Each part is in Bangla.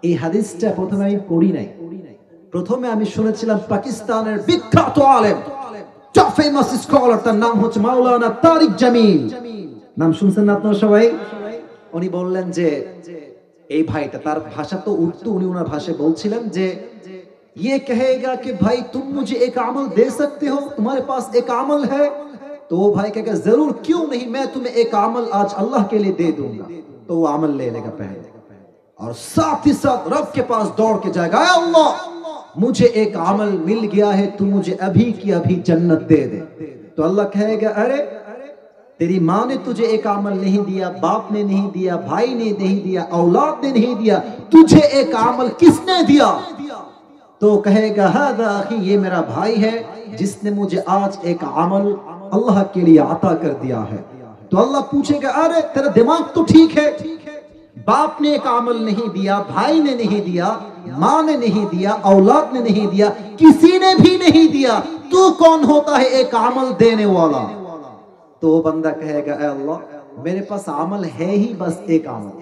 এই হাদিসটা প্রথমে আমি পড়ি নাই, প্রথমে আমি শুনেছিলাম পাকিস্তানের বিখ্যাত আলেম, ফেমাস স্কলার, তার নাম হচ্ছে মাওলানা তারিক জামিল। নাম শুনছেন না আপনারা সবাই? উনি বললেন যে এই ভাইটা, তার ভাষা তো উর্দু, উনি ওনার ভাষায় বলছিলেন যে ये कहेगा कि भाई तुम मुझे एक अमल दे सकते हो, तुम्हारे पास एक अमल है? तो वो भाई कहेगा जरूर, क्यों नहीं, मैं तुम्हें एक अमल आज अल्लाह के लिए दे दूंगा। तो वो अमल ले लेगा पहले और साथ ही साथ रब के पास दौड़ के जाएगा, अल्लाह मुझे एक अमल मिल गया है, तू मुझे अभी की अभी जन्नत दे दे। तो अल्लाह कहेगा अरे तेरी माँ ने तुझे एक अमल नहीं दिया, बाप ने नहीं दिया, भाई ने नहीं दिया, औलाद ने नहीं दिया, तुझे एक अमल किसने दिया? तो कहेगा हादा अखी, ये मेरा भाई है जिसने मुझे आज एक अमल अल्लाह के लिए अता कर दिया है। तो अल्लाह पूछेगा अरे तेरा दिमाग तो ठीक है, बाप ने एक अमल नहीं दिया, भाई ने नहीं दिया, माँ ने नहीं दिया, औलाद ने नहीं दिया, किसी ने भी नहीं दिया, तू कौन होता है एक अमल देने वाला? तो वो बंदा कहेगा ऐ अल्लाह, मेरे पास अमल है ही बस एक अमल,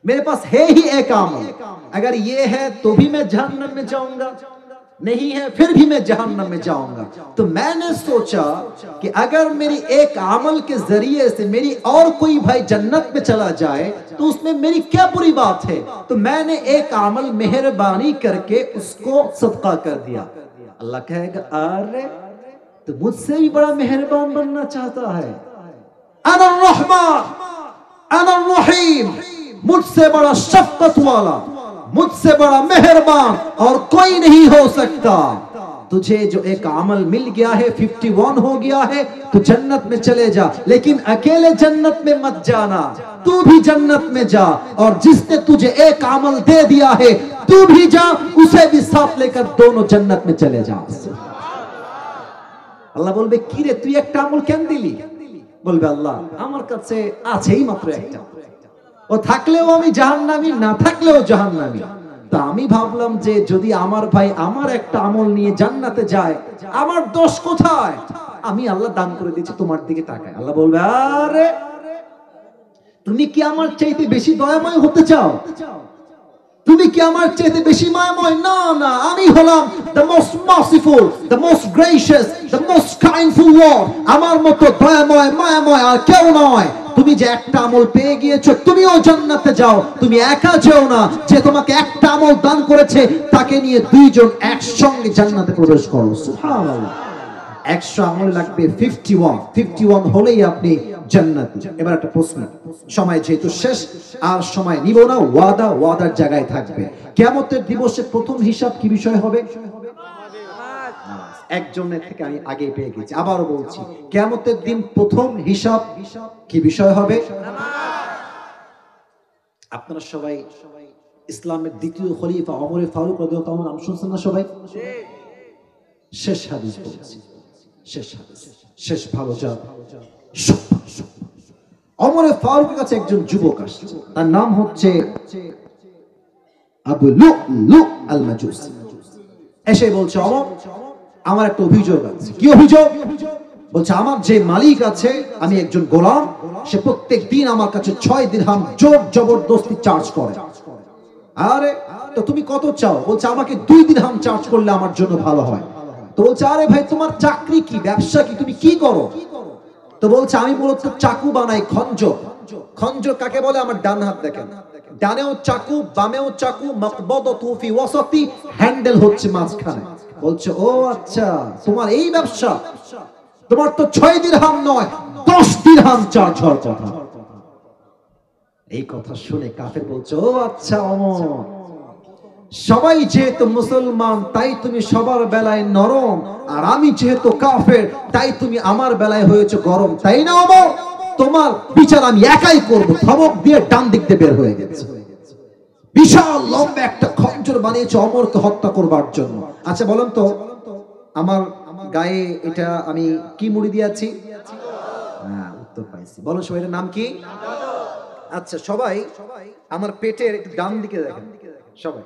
मेरे पास है ही एक अमल, अगर ये है तो भी मैं जहन्नम में जाऊंगा, नहीं है फिर भी मैं जहन्नम में जाऊंगा। तो मैंने सोचा कि अगर मेरी एक अमल के जरिए से मेरी और कोई भाई जन्नत में चला जाए तो उसमें मेरी क्या बुरी बात है। तो मैंने एक अमल मेहरबानी करके उसको सदका कर दिया। अल्लाह कहेगा अरे तो मुझसे भी बड़ा मेहरबान बनना चाहता है, अना रहमान अना रहीम, मुझसे बड़ा शफकत वाला, मुझसे बड़ा मेहरबान और कोई नहीं हो सकता। तुझे जो एक अमल मिल गया है, 51 हो गया है, तू जन्नत में चले जा, लेकिन अकेले जन्नत में मत जाना, तू भी जन्नत में जा, और जिसने तुझे एक अमल दे दिया है तू भी जा, उसे भी साथ लेकर दोनों जन्नत में चले जा। আল্লাহ বলবে কি রে তুই একটা আমল কেন দিলি? বলবে আল্লাহ আমার কাছে আছেই মাত্র একটা, ও থাকলেও আমি জাহান্নামী, না থাকলেও জাহান্নামী। তা আমি ভাবলাম যে যদি আমার ভাই আমার একটা আমল নিয়ে জান্নাতে যায়, আমার দোষ কোথায়? আমি আল্লাহ দান করে দিয়েছি, তোমার দিকে তাকায়। আল্লাহ বলবে আরে তুমি কি আমার চাইতে বেশি দয়াময় হতে চাও? তুমি কি আমার চাইতে বেশি মায়াময়? না না, আমি হলাম the most merciful, the most gracious, the most kindful Lord। আমার মতো দয়াময় মায়াময় আর কেউ নয়। তুমি যে একটা আমল পেয়ে গিয়েছো, তুমিও জান্নাতে যাও, তুমি একা যেও না। যে তোমাকে একটা আমল দান করেছে তাকে নিয়ে দুইজন একসঙ্গে জান্নাতে প্রবেশ করো। সুবহানাল্লাহ। 100 আমল লাগবে 51 হলেই আপনি জান্নাতি। এবার একটা প্রশ্ন, সময় যেহেতু শেষ আর সময় নিব না, ওয়াদার জায়গায় থাকবে। কিয়ামতের দিবসে প্রথম হিসাব কি বিষয় হবে? একজনের থেকে আমি আগে পেয়ে গেছি, আবারও বলছি, কিয়ামতের দিন প্রথম হিসাব কি বিষয় হবে? আপনারা সবাই ইসলামের দ্বিতীয় খলিফা ওমর ফারুক রাদিয়াল্লাহু তাআলা নাম শুনছেন না সবাই? শেষ হাদিস বলছি, শেষ হাদিস, শেষ ভালো যাব। ওমর ফারুকের কাছে একজন যুবক আসছে, তার নাম হচ্ছে আবু লুলু আল মাজুসি। এসে বলছে ওমর আমার একটা অভিযোগ আছে। কি অভিযোগ? বলছে আমার যে মালিক আছে, আমি একজন গোলাম, সে প্রত্যেক দিন আমার কাছে 6 দিরহাম জোর জবরদস্তি চার্জ করে। আরে তো তুমি কত চাও? বলছে আমাকে 2 দিরহাম চার্জ করলে আমার জন্য ভালো হয়। তো বলছে আরে ভাই তোমার চাকরি কি, ব্যবসা কি, তুমি কি করো? তো বলছে আমি মূলত চাকু বানাই, খঞ্জর। খঞ্জর কাকে বলে? আমার ডান হাত দেখেন, ডানেও চাকু বামেও চাকু, মাকবাদাতু ফি ওয়াসাতি, হ্যান্ডেল হচ্ছে মাঝখানে। বলছে ও আচ্ছা তোমার এই ব্যবসা, তোমার তো 6 দিরহাম নয় 10 দিরহাম চার্জ হওয়ার কথা। এই কথা শুনে কাফের বলছে ও আচ্ছা ওমর, সবাই যেহেতু মুসলমান তাই তুমি সবার বেলায় নরম, আর আমি যেহেতু কাফের তাই তুমি আমার বেলায় হয়েছে গরম, তাই না ওমর? তোমার বিচার আমি একাই করব। ধমক দিয়ে ডান দিক দিয়ে বের হয়ে গেছে। বিশাল লম্বা একটা খঞ্জর বানিয়েছে ওমরকে হত্যা করবার জন্য। আচ্ছা বলেন তো আমার গায়ে এটা আমি কি মুড়ি দিয়েছি? হ্যাঁ উত্তর পাইছি। বলো সবাই এর নাম কি? আচ্ছা সবাই আমার পেটের একটু ডান দিকে দেখেন, সবাই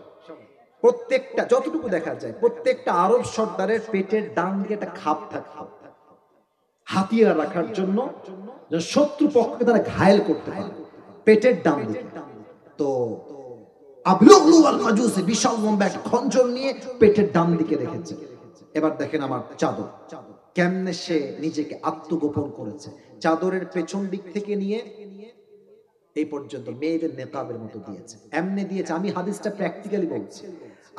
প্রত্যেকটা যতটুকু দেখা যায় প্রত্যেকটা আরব সর্দারের পেটের ডান দিকে একটা খাপ থাকে, হাতিয়ার রাখার জন্য, শত্রু পক্ষকে তারা ঘায়েল করতে পারে, পেটের ডান দিকে। তো আবলুলু আল মাজুসি বিশাল লম্বা একটা খঞ্জর নিয়ে পেটের ডান দিকে রেখেছে। এবার দেখেন আমার চাদর কেমনে সে নিজেকে আত্মগোপন করেছে। চাদরের পেছন দিক থেকে নিয়ে এই পর্যন্ত মেয়েদের নেকাবের মতো দিয়েছে, এমনে দিয়েছে। আমি হাদিসটা প্র্যাকটিক্যালি বলছি।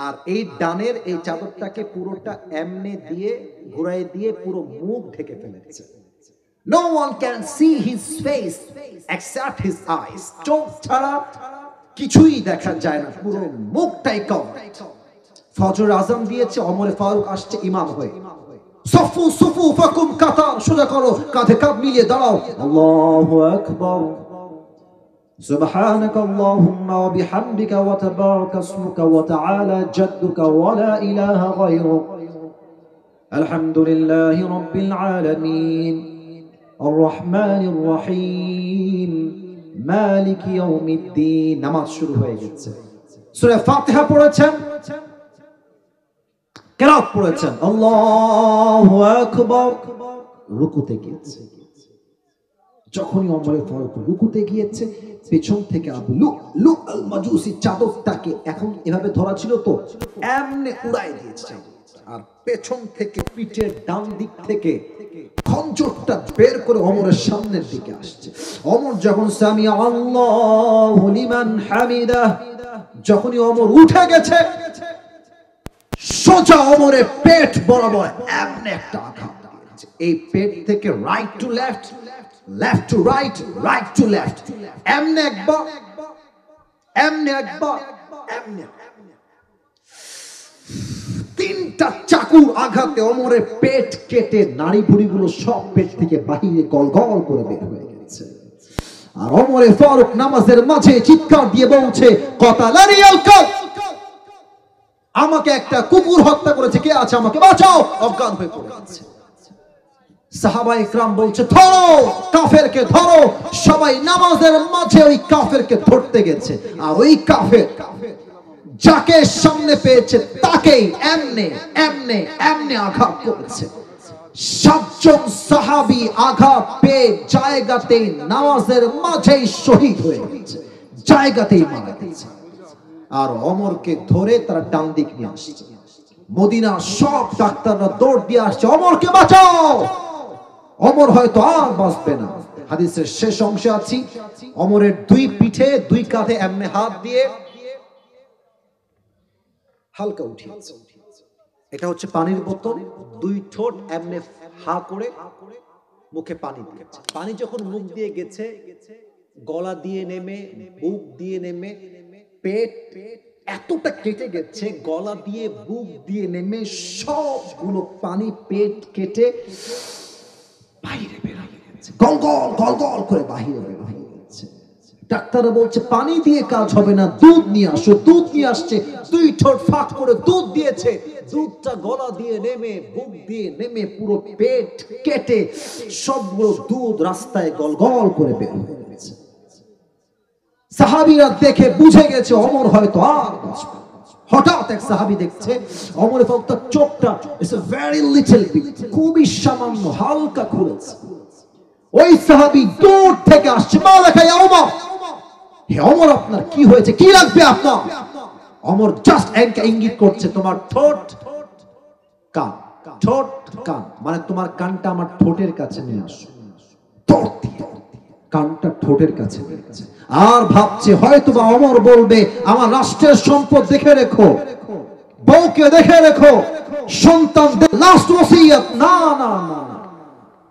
আর এই ডানের এই চাদরটাকে পুরোটা এমনে দিয়ে ঘুরাই দিয়ে পুরো মুখ ঢেকে ফেলেছে। No one can see his face except his eyes. চোখ ছাড়া কিছুই দেখা যায় না, পুরো মুখটাই কভার। ফজর আযান দিয়েছে, ওমরে ফারুক আসছে ইমাম হয়ে। সফু সফু ফাকুম, কাতার সোজা করো, কাঁধে কাঁধ মিলিয়ে দাঁড়াও। আল্লাহু আকবার। سبحانك اللهم وبحمدك وتبارك اسمك وتعالى جدك ولا إله غيرك الحمد لله رب العالمين الرحمن الرحيم مالك يوم الدين। নামাজ শুরু হয়ে গেছে। সূরা ফাতিহা পড়েছেন, কিরাত পড়েছেন, আল্লাহু আকবার। রুকুতে গিয়েছে। যখনই ওমরে ফারুক রুকুতে গিয়েছে, পেছন থেকে আবলুলু আল মাজুসি চাদরটাকে এখন এভাবে ধরা ছিল তো এমনি উড়াই দিয়েছে। আর পেছন থেকে পিঠের ডান দিক থেকে খঞ্জরটা বের করে ওমরের সামনের দিকে আসছে। ওমর যখন সামি আল্লাহু লিমান হামিদা, যখনই ওমর উঠে গেছে, সোজা ওমরের পেট বরাবর এমনি একটা আঘাত দিয়েছে। এই পেট থেকে right to left, left to right, right to left, এমনি একবার, এমনি একবার, এমনি তিনটা চাকুর আঘাতে ওমরের পেট কেটে নাড়ি ভুড়িগুলো সব পেট থেকে বাহিরে গলগল করে বের হয়ে গেছে। আর ওমরে ফারুক নামাজের মাঝে চিৎকার দিয়ে বলছে, কতালানি আল কাফ, আমাকে একটা কুকুর হত্যা করেছে, কে আছে আমাকে বাঁচাও। অজ্ঞান হয়ে পড়ে গেছে। সাহাবা ইকরাম বলছে, ধরো কাফেরকে ধরো। সবাই নামাজের মাঝে ওই কাফেরকে ধরতে গেছে। আর ওই কাফের যাকে সামনে পেয়েছে তাকেই এমনে এমনে এমনে আঘাত করেছে। 7 জন সাহাবী আঘাত পেয়ে জায়গাতেই নামাজের মাঝেই শহীদ হয়ে গেছে, জায়গাতেই মারা গেছে। আর ওমরকে ধরে তারা ডান দিক নিয়ে আসছে। মদিনা সব ডাক্তাররা দৌড় দিয়ে আসছে, ওমরকে বাঁচাও, ওমর হয়তো আর বাঁচবে না। হাদিসের শেষ অংশে আছি, ওমরের দুই পিঠে দুই কাঁধে এমনে হাত দিয়ে হালকা উঠিয়েছে। এটা হচ্ছে পানির বোতল, দুই ঠোঁট এমনে হা করে মুখে পানি দিয়েছে। পানি যখন মুখ দিয়ে গেছে, গলা দিয়ে নেমে, বুক দিয়ে নেমে, পেট এতটা কেটে গেছে, গলা দিয়ে বুক দিয়ে নেমে সবগুলো পানি পেট কেটে বাইরে বের হয়ে গেছে, গলগল গলগল করে বাইরে বের হয়ে গেছে। ডাক্তাররা বলছে পানি দিয়ে কাজ হবে না, দুধ নিয়ে আসো। দুধ নিয়ে আসছে, দুই ঠোঁট ফাঁক করে দুধ দিয়েছে। দুধটা গলা দিয়ে নেমে, বুক দিয়ে নেমে, পুরো পেট কেটে সবগুলো দুধ রাস্তায় গলগল করে বের হয়ে গেছে। সাহাবীরা দেখে বুঝে গেছে ওমর হয়তো আর বাঁচবে। হঠাৎ এক সাহাবী দেখছে ওমরের ফারুকের চোখটা it's a very little bit, খুবই সামান্য হালকা খুলেছে। ওই সাহাবী দূর থেকে আসছে, মালাকা ইয়া ওমর, হে ওমর আপনার কি হয়েছে, কি লাগবে আপনার? ওমর জাস্ট ইঙ্গিত করছে, তোমার ঠোঁট কান, ঠোঁট কান, মানে তোমার কানটা আমার ঠোঁটের কাছে নিয়ে আসো। ঠোঁট দিয়ে কানটা ঠোঁটের কাছে নিয়ে গেছে। আর ভাবছে হয়তোবা ওমর বলবে আমার রাষ্ট্রের সম্পদ দেখে রেখো, বউকে দেখে রেখো, সন্তান লাস্ট ওসিয়ত। না না না,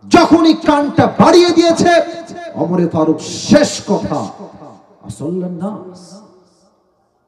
যখনই কানটা বাড়িয়ে দিয়েছে ওমরে ফারুক শেষ কথা, আসল্লান নাস